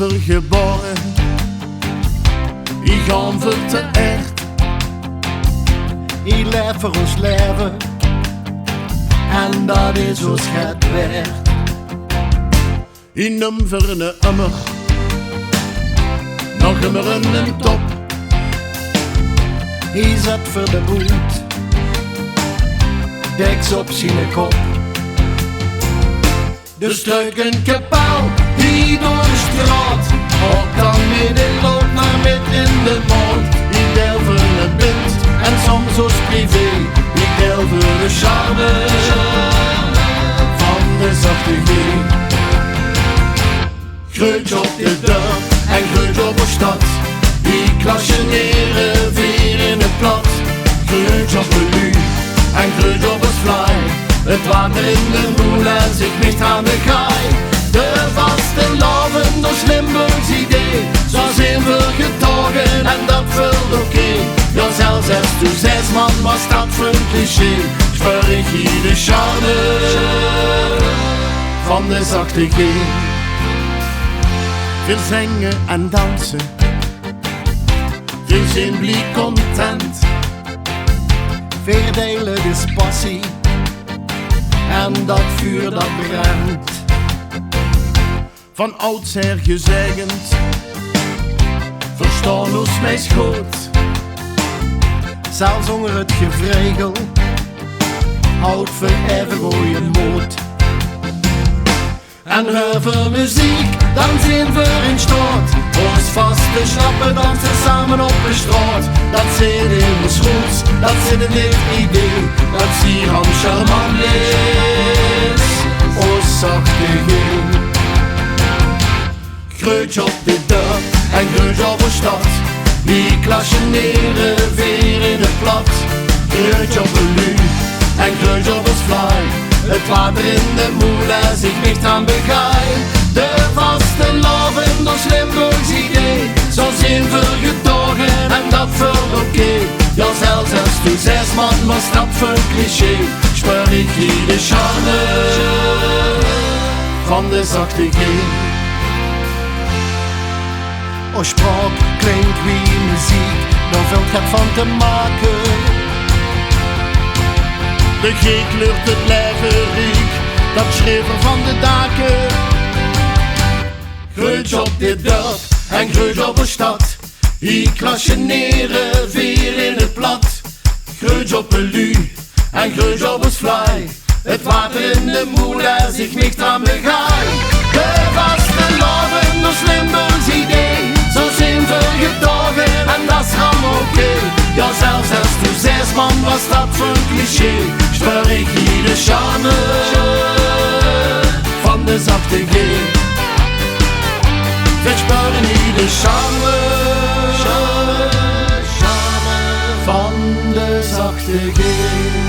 onvergeboren, ik gaan voor te echt. Ik leef voor ons leven, en dat is ons het werd. Ik neem voor een emmer, nog immer een top. Ik zet voor de moed, deks op zijn kop. De struikenkapel die door de straat, ook dan midden loopt maar met in de mond. Ik deel voor een bind en soms als privé, ik deel voor de charme van de zachte G. Greutje op de deur en greutje op de stad, ik klasje neer weer in het plat. Greutje op de lu en greutje op het fly, het water in de moel en zich niet aan de gaai. De vaste loven door Limburgs idee, zo zijn we getogen en dat vult oké. Ja, zelfs als toen 6 man was dat voor een cliché. Speur ik hier de charme van de zachte G. Veel zingen en dansen, veel zijn blie content. Verdelen is passie, en dat vuur dat brandt. Van oudsher gezegend, verstaan ons mij schoot. Zelfs onder het gevregel, houdt forever mooie moed. En over muziek, dan zijn we in stoot. Ons vaste snappen dansen samen op de straat. Dat zit in ons goeds, dat zit in dit idee, dat zie aan charmant is. Ons zachte G. Greutje op de deur en greutje op de stad, die klasje neer weer in het plat. Greutje op de lu en greutje op het fly, het water in de moel en zich niet aan begaai. De vaste loven door Limburgs idee, zo zijn we getogen en dat vult oké. Ja, zelfs als toen 6 man was dat voor een cliché. Speur ik hier de charme van de zachte G. Oorspronkelijk klinkt wie muziek, daar valt het van te maken. De G kleurt het leven riek, dat schreeuwen van de daken. Greutje op dit dorp en greutje op de stad, hier klasje neer weer in het plat. Greutje op de lu en greutje op het fly, het water in de moel en zich niet aan begaai. De vaste loven door Limburgs idee, zo zijn we getogen en dat is allemaal oké. Ja, zelfs als toen 6 man was dat voor een cliché. Speur ik hier de charme van de zachte G. We speuren hier de charme van de zachte G.